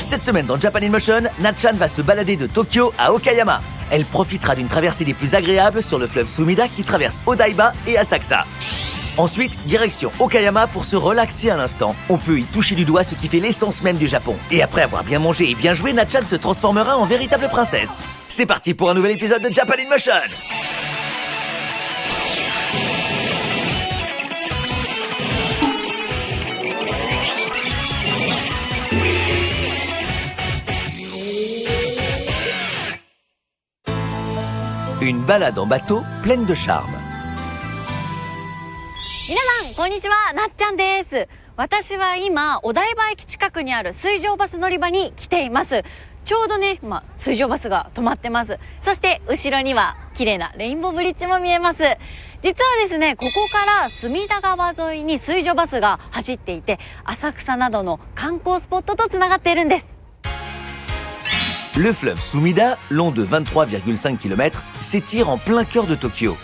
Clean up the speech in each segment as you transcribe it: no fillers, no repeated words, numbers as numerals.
Cette semaine dans Japan in Motion, Natchan va se balader de Tokyo à Okayama. Elle profitera d'une traversée des plus agréables sur le fleuve Sumida qui traverse Odaiba et Asakusa. Ensuite, direction Okayama pour se relaxer un instant. On peut y toucher du doigt ce qui fait l'essence même du Japon. Et après avoir bien mangé et bien joué, Natchan se transformera en véritable princesse. C'est parti pour un nouvel épisode de Japan in Motion. Une balade en bateau pleine de charme. 皆さんこんにちは、なっちゃんです。私は今お台場駅近くにある水上バス乗り場に来ています。ちょうどね、水上バスが止まってます。そして後ろには綺麗なレインボーブリッジも見えます。実はですね、ここから隅田川沿いに水上バスが走っていて、浅草などの観光スポットとつながっているんです。Le fleuve Sumida, long de 23,5 km, s'étire en plein cœur de Tokyo.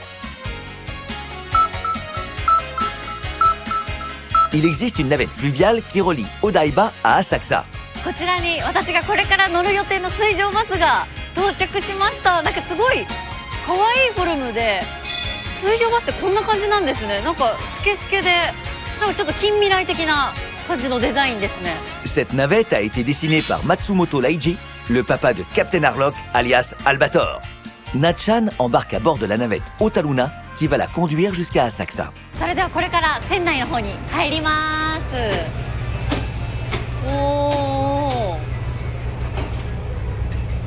Il existe une navette fluviale qui relie Odaiba à Asakusa. こちらに私がこれから乗る予定の水上バスが到着しました。なんかすごい可愛いフォルムで、水上バスってこんな感じなんですね。なんかスケスケで、なんかちょっと近未来的な感じのデザインですね。Cette navette a été dessinée par Matsumoto Leiji, le papa de Captain Harlock, alias Albator. Natchan embarque à bord de la navette Otaluna qui va la conduire jusqu'à Asakusa. それではこれから船内の方に入ります。お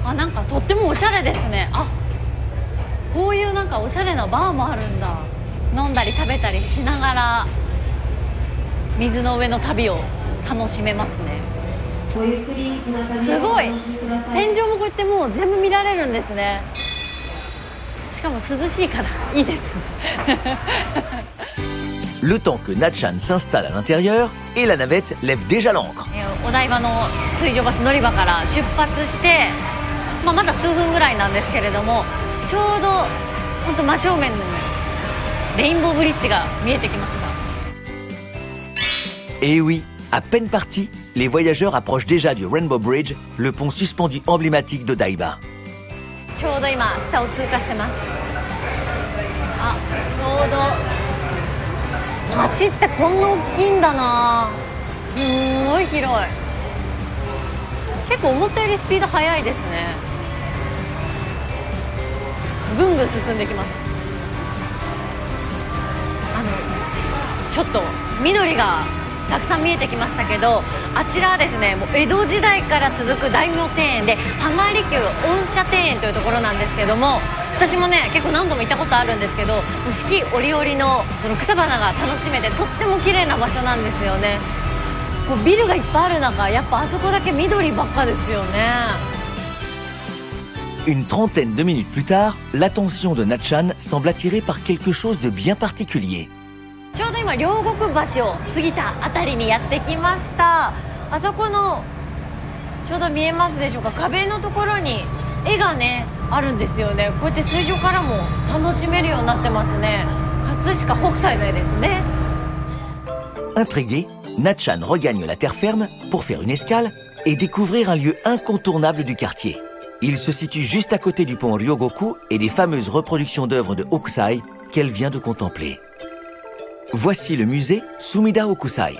ー、なんかとってもおしゃれですね。こういうなんかおしゃれなバーもあるんだ。飲んだり食べたりしながら水の上の旅を楽しめますね。すごい、天井もこうやってもう全部見られるんですね。しかも涼しいからいいですね。Le temps que Natchan s'installe à l'intérieur et la navette lève déjà l'ancre. お台場の水上バス乗り場から出発して、まだ数分ぐらいなんですけれども、ちょうど本当真正面にレインボーブリッジが見えてきました。Et oui, à peine partis, les voyageurs approchent déjà du Rainbow Bridge, le pont suspendu emblématique d'Odaiba. ちょうど今下を通過してます。ちょうど橋ってこんな大きいんだな。すごい広い。結構思ったよりスピード速いですね。ぐんぐん進んできます。ちょっと緑がたくさん見えてきましたけど、あちらはですね、もう江戸時代から続く大名庭園で、浜離宮恩赦庭園というところなんですけども、私もね結構何度も行ったことあるんですけど、四季折々のその草花が楽しめてとっても綺麗な場所なんですよね。もうビルがいっぱいある中、やっぱあそこだけ緑ばっかですよね。Une trentaine de minutes plus tard, l'attention de Natchan semble attirée par quelque chose de bien particulier. ちょうど今両国橋を過ぎたあたりにやってきました。あそこのちょうど見えますでしょうか、壁のところに絵がねあるんですよね。こうやって水上からも楽しめるようになってますね。葛飾北斎の絵ですね。Intrigué, Natchan regagne la terre ferme pour faire une escale et découvrir un lieu incontournable du quartier. Il se situe juste à côté du pont Ryogoku et des fameuses reproductions d'œuvres de Hokusai qu'elle vient de contempler. Voici le musée Sumida Hokusai.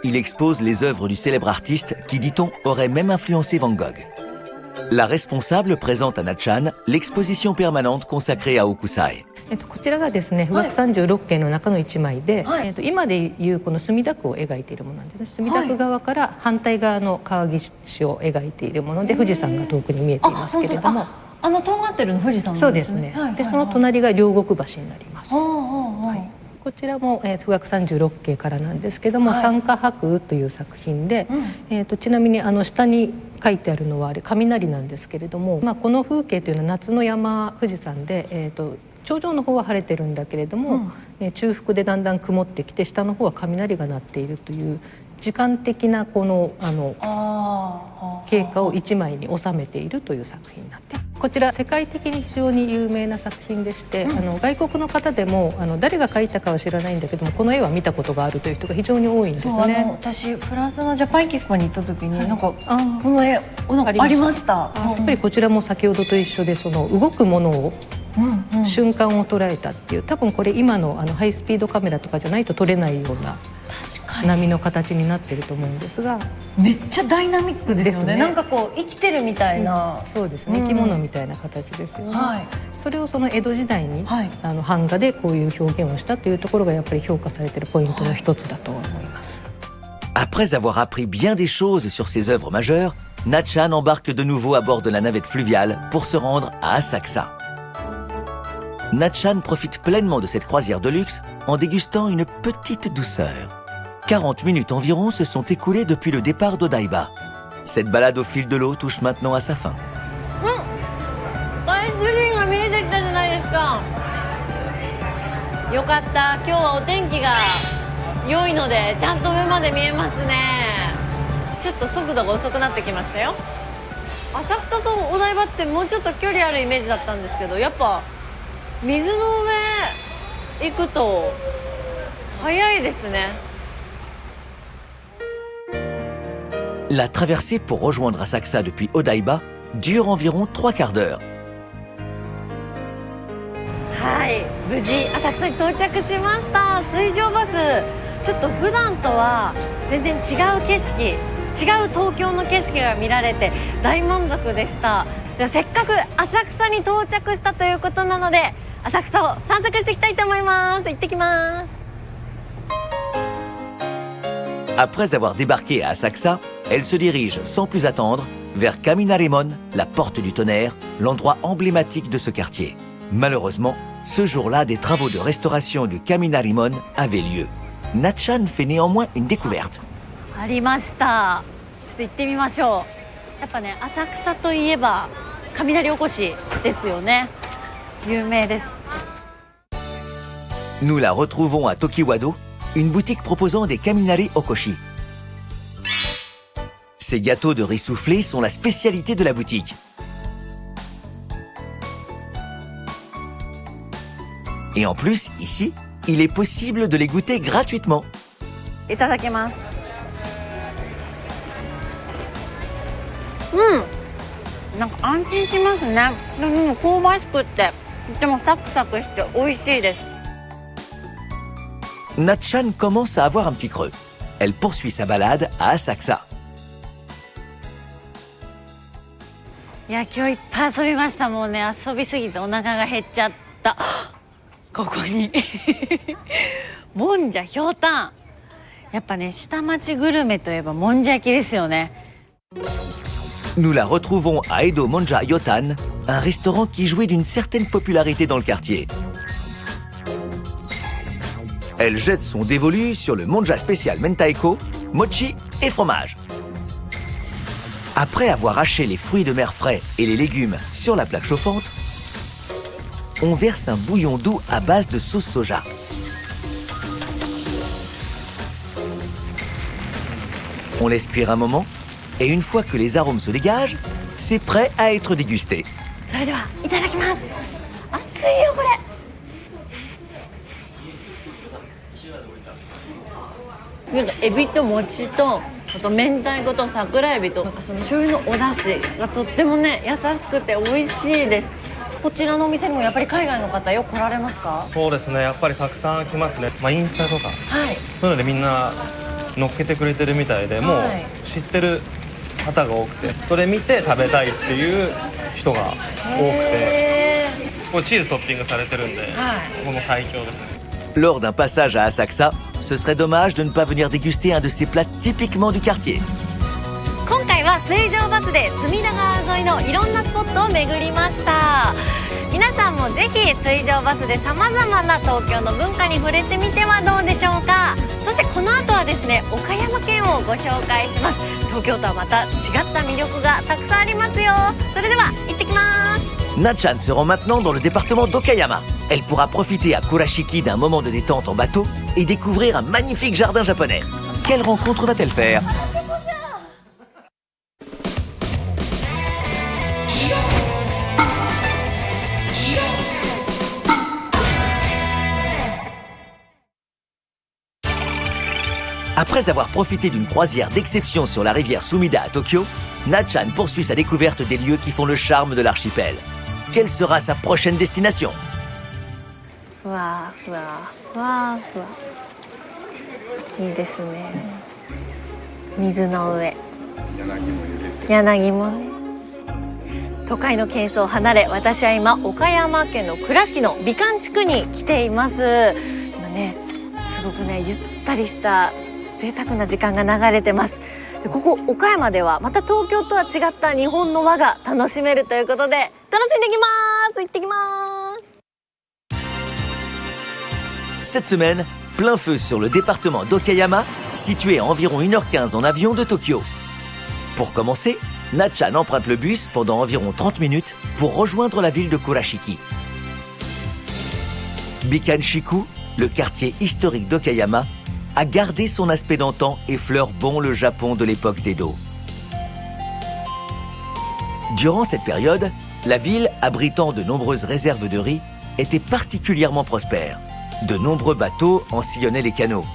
Il expose les œuvres du célèbre artiste qui, dit-on, aurait même influencé Van Gogh. La responsable présente à Natchan l'exposition permanente consacrée à Hokusai. こちらがですね、富岳36景の中の1枚で、今でいうこの墨田区を描いているものなんですね。墨田区側から反対側の川岸を描いているもので、富士山が遠くに見えていますけれども、とんがってるの富士山そうですね。でその隣が両国橋になります。こちらも富岳36景からなんですけども、三花白雨という作品で、ちなみに下に書いてあるのはあれ雷なんですけれども、この風景というのは夏の山富士山で、頂上の方は晴れてるんだけれども、中腹でだんだん曇ってきて下の方は雷が鳴っているという時間的なこの経過を一枚に収めているという作品になっています。こちら世界的に非常に有名な作品でして、外国の方でも誰が描いたかは知らないんだけどもこの絵は見たことがあるという人が非常に多いんですね。私フランスのジャパンエキスポに行った時に、なんかこの絵なんかありました。やっぱりこちらも先ほどと一緒でその動くものを、瞬間を捉えたっていう、多分これ今のハイスピードカメラとかじゃないと撮れないような波の形になってると思うんですが、めっちゃダイナミックですよね。なんかこう生きてるみたいな、そうですね、生き物みたいな形ですよね。それをその江戸時代に、版画でこういう表現をしたというところがやっぱり評価されているポイントの一つだと思います。Après avoir appris bien des choses sur ses œuvres majeures, Natchan embarque de nouveau à bord de la navette fluviale pour se rendre à Asakusa. Natchan profite pleinement de cette croisière de luxe en dégustant une petite douceur. 40 minutes environ se sont écoulées depuis le départ d'Odaiba. Cette balade au fil de l'eau touche maintenant à sa fin. スカイツリーが見えてきたじゃないですか。よかった。今日はお天気が良いのでちゃんと上まで見えますね。ちょっと速度が遅くなってきましたよ。浅草とお台場ってもうちょっと距離あるイメージだったんですけど、やっぱ水の上行くと早いですね。La traversée pour rejoindre Asakusa depuis Odaiba dure environ 3 quarts d'heure. はい、無事浅草に到着しました。水上バス、ちょっと普段とは全然違う景色、違う東京の景色が見られて大満足でした。ではせっかく浅草に到着したということなので浅草を散策していきたいと思います。行ってきます。Après avoir débarqué à Asakusa, elle se dirige sans plus attendre vers Kaminarimon, la porte du tonnerre, l'endroit emblématique de ce quartier. Malheureusement, ce jour-là, des travaux de restauration du Kaminarimon avaient lieu. Natchan fait néanmoins une découverte. ありました。ちょっと行ってみましょう。やっぱね、浅草といえば雷おこしですよね。有名です。Nous la retrouvons à Tokiwado, une boutique proposant des kaminari okoshi. Ces gâteaux de riz soufflé sont la spécialité de la boutique. Et en plus, ici, il est possible de les goûter gratuitement. いただきます。なんか安心しますね。でも香ばしくってとてもサクサクして美味しいです。Natchan commence à avoir un petit creux. Elle poursuit sa balade à Asakusa. いや、今日いっぱい遊びました。もうね、遊びすぎてお腹が減っちゃった。ここにもんじゃひょうたん。やっぱね、下町グルメといえばもんじゃ焼きですよね。Nous la retrouvons à Edo Monja Yotan, un restaurant qui jouit d'une certaine popularité dans le quartier. Elle jette son dévolu sur le monja spécial mentaiko, mochi et fromage. Après avoir haché les fruits de mer frais et les légumes sur la plaque chauffante, on verse un bouillon doux à base de sauce soja. On laisse cuire un moment, et une fois que les arômes se dégagent, c'est prêt à être dégusté. それではいただきます。熱いよこれ。なんかエビと餅とあと明太子と桜エビとなんかその醤油のお出汁がとってもね優しくて美味しいです。こちらのお店にもやっぱり海外の方よく来られますか？そうですね、やっぱりたくさん来ますね。インスタとか、そういうのでみんな乗っけてくれてるみたいで、もう知ってる方が多くて、それ見て食べたいっていう人が多くて、これチーズトッピングされてるんで、この最強ですね。Lors d'un passage à Asakusa, ce serait dommage de ne pas venir déguster un de ces plats typiquement du quartier. 今回は水上バスで隅田川沿いのいろんなスポットを巡りました。皆さんもぜひ水上バスでさまざまな東京の文化に触れてみてはどうでしょうか。そしてこの後はですね、岡山県をご紹介します。東京とはまた違った魅力がたくさんありますよ。それでは行ってきます。Natchan se rend maintenant dans le département d'Okayama. Elle pourra profiter à Kurashiki d'un moment de détente en bateau et découvrir un magnifique jardin japonais. Quelle rencontre va-t-elle faire ? Après avoir profité d'une croisière d'exception sur la rivière Sumida à Tokyo, Na-chan poursuit sa découverte des lieux qui font le charme de l'archipel. Quelle sera sa prochaine destination? ふわふわふわふわいいですね。水の上、柳もね。都会の喧騒を離れ、私は今岡山県の倉敷の美観地区に来ています。今ね、すごくねゆったりした贅沢な時間が流れてます。でここ岡山ではまた東京とは違った日本の和が楽しめるということで楽しんできます。行ってきます。Cette semaine, plein feu sur le département d'Okayama, situé à environ 1h15 en avion de Tokyo. Pour commencer, Na-chan emprunte le bus pendant environ 30 minutes pour rejoindre la ville de Kurashiki. Bikanshiku, le quartier historique d'Okayama, a gardé son aspect d'antan et fleure bon le Japon de l'époque d'Edo. Durant cette période, la ville, abritant de nombreuses réserves de riz, était particulièrement prospère. De nombreux bateaux en sillonnaient les canaux.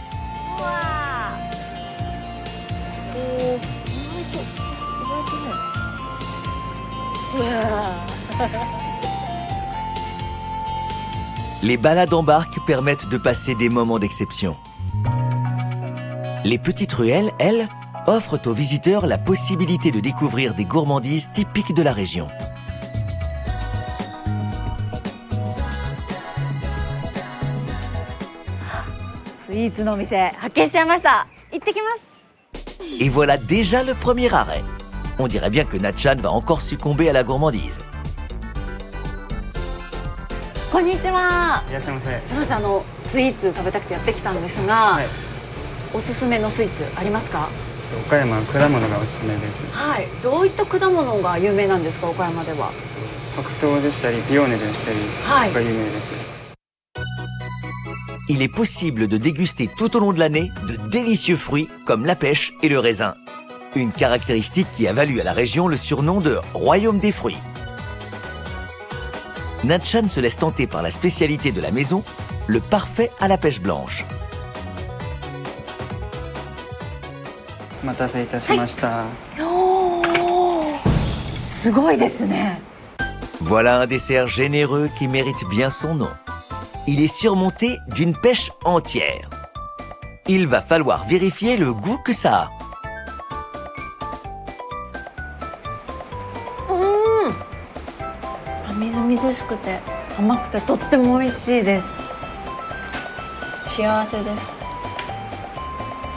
Les balades en barque permettent de passer des moments d'exception. Les petites ruelles, elles, offrent aux visiteurs la possibilité de découvrir des gourmandises typiques de la région. Et voilà déjà le premier arrêt. On dirait bien que Na-chan va encore succomber à la gourmandise. こんにちは。いらっしゃいませ。すみません、スイーツ食べたくてやってきたんですが、おすすめのスイーツありますか？岡山は果物がおすすめです。はい。どういった果物が有名なんですか、岡山では？白桃でしたり、ピオーネでしたりが有名です。Il est possible de déguster tout au long de l'année de délicieux fruits comme la pêche et le raisin. Une caractéristique qui a valu à la région le surnom de « Royaume des fruits ». Na-chan se laisse tenter par la spécialité de la maison, le parfait à la pêche blanche. お待たせいたしました。すごいですね。 Voilà un dessert généreux qui mérite bien son nom. Il est surmonté d'une pêche entière. Il va falloir vérifier le goût que ça a. みずみずしくて甘くてとっても美味しいです。幸せです。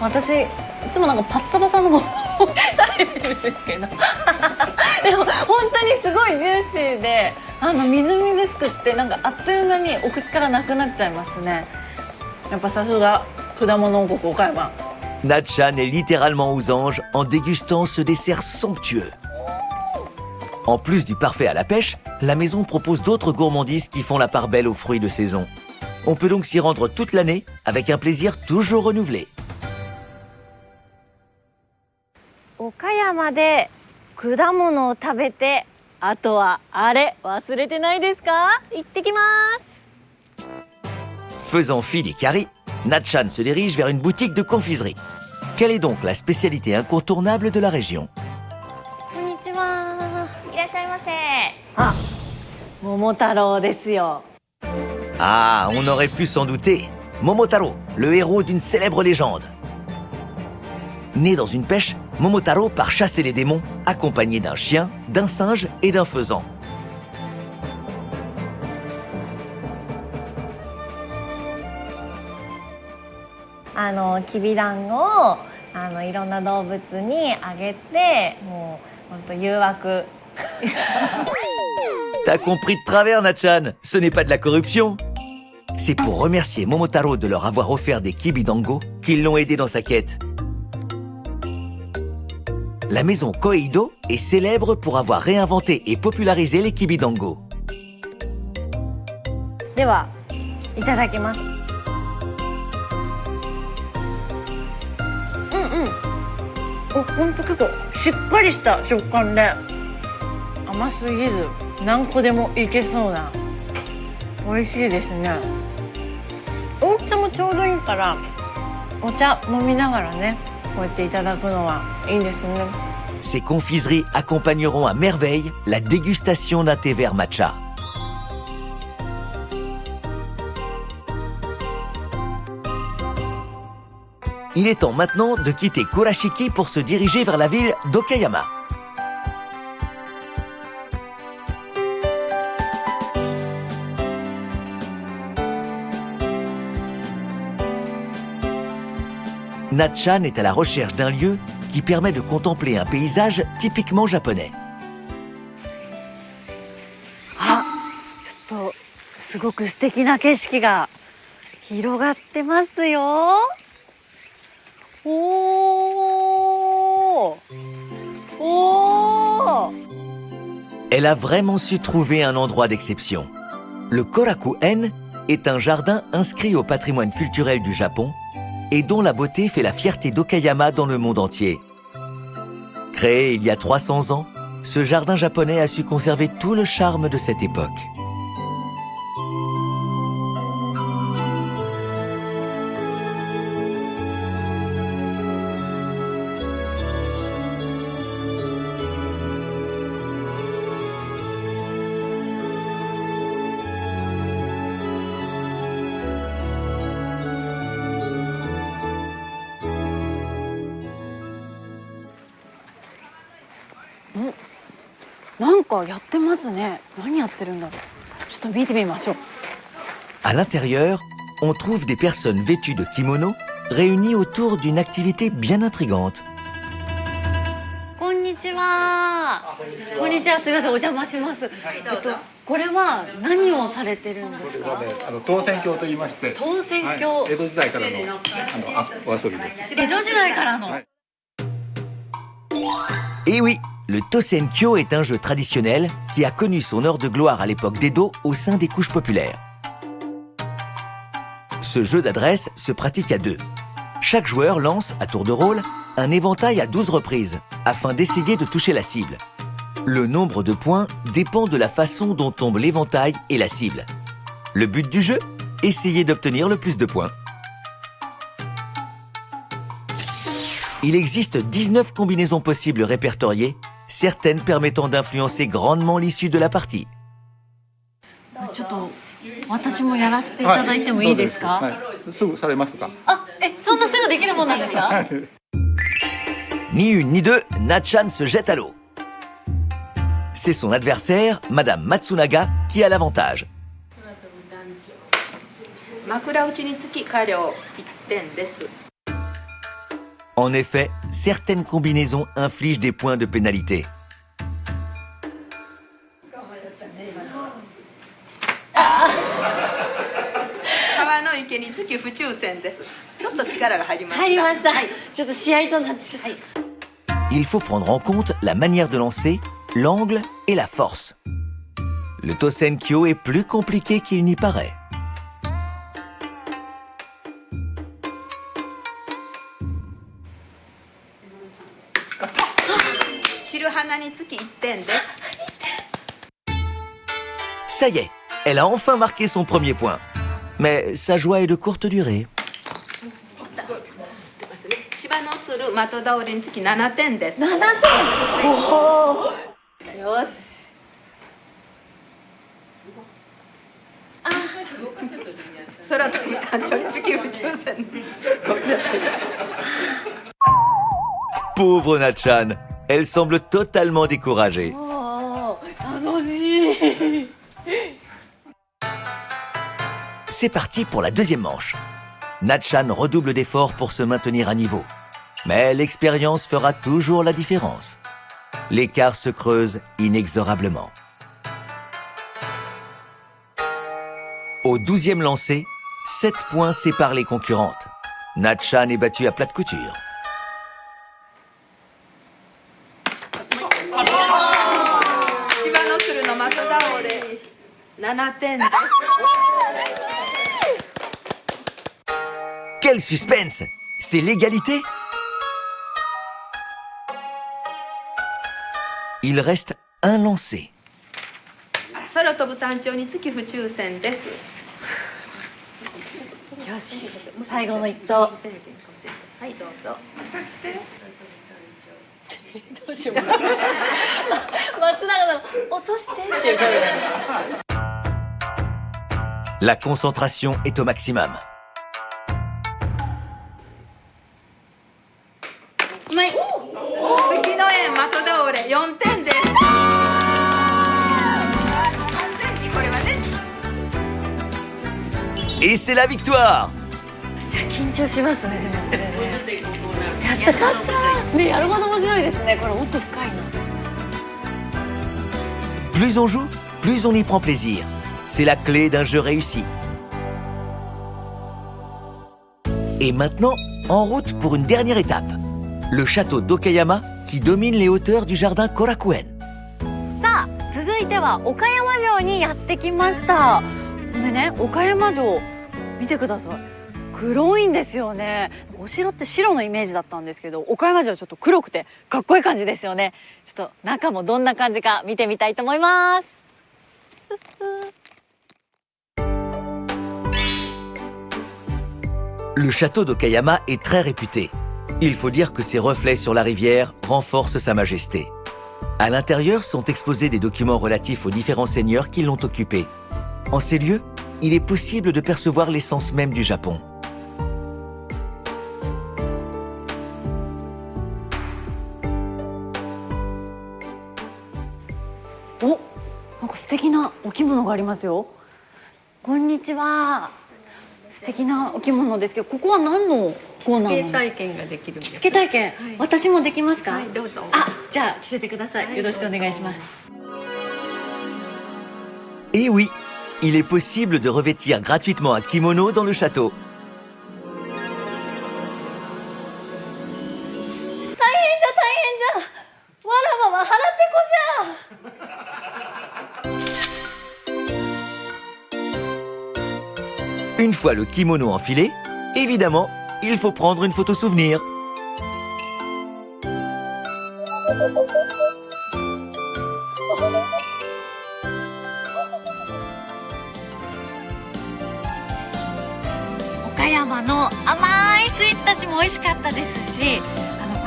私いつもなんかパッサパサのものを食べてるんですけどでも本当にすごいジューシーでみずみずしくってなんかあっという間にお口からなくなっちゃいますね。やっぱさすが果物王国岡山。 Na-chan est littéralement aux anges en dégustant ce dessert somptueux. En plus du parfait à la pêche, la maison propose d'autres gourmandises qui font la part belle aux fruits de saison. On peut donc s'y rendre toute l'année avec un plaisir toujours renouvelé. 岡山で果物を食べて、あとはあれ忘れてないですか？行ってきます。 Faisant fi des caries, Na-chan se dirige vers une boutique de confiserie. Quelle est donc la spécialité incontournable de la région? こんにちは。いらっしゃいませ。あ、桃太郎ですよ。 Ah, on aurait pu s'en douter. Momotaro, le héros d'une célèbre légende. Né dans une pêche, Momotaro part chasser les démons, accompagné d'un chien, d'un singe et d'un faisan. « きびだんごをいろんな動物にあげて、もう本当誘惑。 T'as compris de travers, Na-chan. Ce n'est pas de la corruption. C'est pour remercier Momotaro de leur avoir offert des kibidango qu'ils l'ont aidé dans sa quête. La maison Koeido est célèbre pour avoir réinventé et popularisé les kibidango. ではいただきます。本当結構しっかりした食感で甘すぎず何個でもいけそうな美味しいですね。大きさもちょうどいいからお茶飲みながらね、こうやっていただくのはいいですね。 Ces confiseries accompagneront à merveille la dégustation d'un thé vert matcha. Il est temps maintenant de quitter Kurashiki pour se diriger vers la ville d'Okayama. Natchan est à la recherche d'un lieu qui permet de contempler un paysage typiquement japonais. ちょっとすごく素敵な景色が広がってますよ。おーおー。 Elle a vraiment su trouver un endroit d'exception. Le Koraku-en est un jardin inscrit au patrimoine culturel du Japon et dont la beauté fait la fierté d'Okayama dans le monde entier. Créé il y a 300 ans, ce jardin japonais a su conserver tout le charme de cette époque. Mmh. なんかやってますね。何やってるんだろう。ちょっと見てみましょう。 À l'intérieur, on trouve des personnes vêtues de kimono réunies autour d'une activité bien intrigante. こんにちは。こんにちは。すみません、お邪魔します。これは何をされてるんですか。当選鏡と言いまして、当選鏡。江戸時代からのお遊びです。江戸時代からの。Et oui, le Tosenkyo est un jeu traditionnel qui a connu son heure de gloire à l'époque d'Edo au sein des couches populaires. Ce jeu d'adresse se pratique à deux. Chaque joueur lance, à tour de rôle, un éventail à 12 reprises, afin d'essayer de toucher la cible. Le nombre de points dépend de la façon dont tombe l'éventail et la cible. Le but du jeu, essayer d'obtenir le plus de points. Il existe 19 combinaisons possibles répertoriées, certaines permettant d'influencer grandement l'issue de la partie. ちょっと私もやらせていただいてもいいですか。すぐされますか。あ、そんなすぐできるもんなんですか。Ni une ni deux, Natchan se jette à l'eau. C'est son adversaire, Madame Matsunaga, qui a l'avantage. 枕打ちにつき加料1点です。 En effet, certaines combinaisons infligent des points de pénalité. 川の池につき不抽選です。ちょっと力が入りました。入りました。はい、ちょっと試合となってちょっと。Il faut prendre en compte la manière de lancer, l'angle et la force. Le Tosenkyo est plus compliqué qu'il n'y paraît. 白花につき1点です。 Ça y est, elle a enfin marqué son premier point. Mais sa joie est de courte durée. 芝のつる的倒れにつき7点です。7点。おお。よし。空飛ぶ単調につき不抽選。ごめんなさい。 Pauvre Natchan, elle semble totalement découragée. おー、楽しい。 C'est parti pour la deuxième manche. Natchan redouble d'efforts pour se maintenir à niveau. Mais l'expérience fera toujours la différence. L'écart se creuse inexorablement. Au 12e lancer, 7 points séparent les concurrentes. Natchan est battue à plate couture. 芝のつるの的倒れ7点です。 Quel suspense! C'est l'égalité? Il reste un lancer. 空飛ぶ単調につき不抽選です。よし、最後の一投。はいどうぞ。どうしよう松永さん落としてっていう声が La concentration est au maximum. 次の円的倒れ4点です。完全にこれはね。 Et c'est la victoire! 緊張しますねでもこれねやった勝ったねやるほど面白いですねこれ奥深いな Plus on joue, plus on y prend plaisir. C'est la clé d'un jeu réussi. Et maintenant, en route pour une dernière étape. Le château d'Okayama qui domine les hauteurs du jardin Korakuen. さあ続いては岡山城にやってきましたでね岡山城見てください黒いんですよねお城って白のイメージだったんですけど岡山城ちょっと黒くてかっこいい感じですよねちょっと中もどんな感じか見てみたいと思います Le château d'Okayama est très réputé. Il faut dire que ses reflets sur la rivière renforcent sa majesté. À l'intérieur sont exposés des documents relatifs aux différents seigneurs qui l'ont occupé. En ces lieux, il est possible de percevoir l'essence même du Japon. Oh, なんか素敵なお着物がありますよ。こんにちは。素敵なお着物ですけど、ここは何のコーナーなの？体験ができるんです。着付け体験、私もできますか？はいどうぞ。あ、じゃあ着せてください。よろしくお願いします。Et oui, il est possible de revêtir gratuitement un kimono dans le château. 大変じゃ。わらわは腹ペコじゃ。Une fois le kimono enfilé, évidemment, il faut prendre une photo souvenir. Okayama の甘いスイーツたちも美味しかったですし、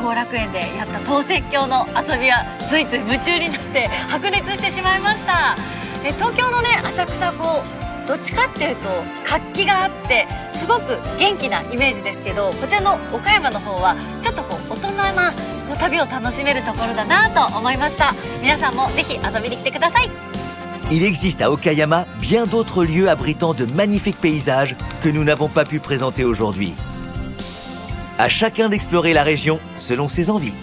後楽園でやった投石橋の遊びはついつい夢中になって白熱してしまいました。東京のね浅草どっちかっていうと活気があってすごく元気なイメージですけど、こちらの岡山の方はちょっと大人な旅を楽しめるところだなと思いました。皆さんもぜひ遊びに来てください。 Il existe à Okayama bien d'autres lieux abritant de magnifiques paysages que nous n'avons pas pu présenter aujourd'hui. À chacun d'explorer la région selon ses envies.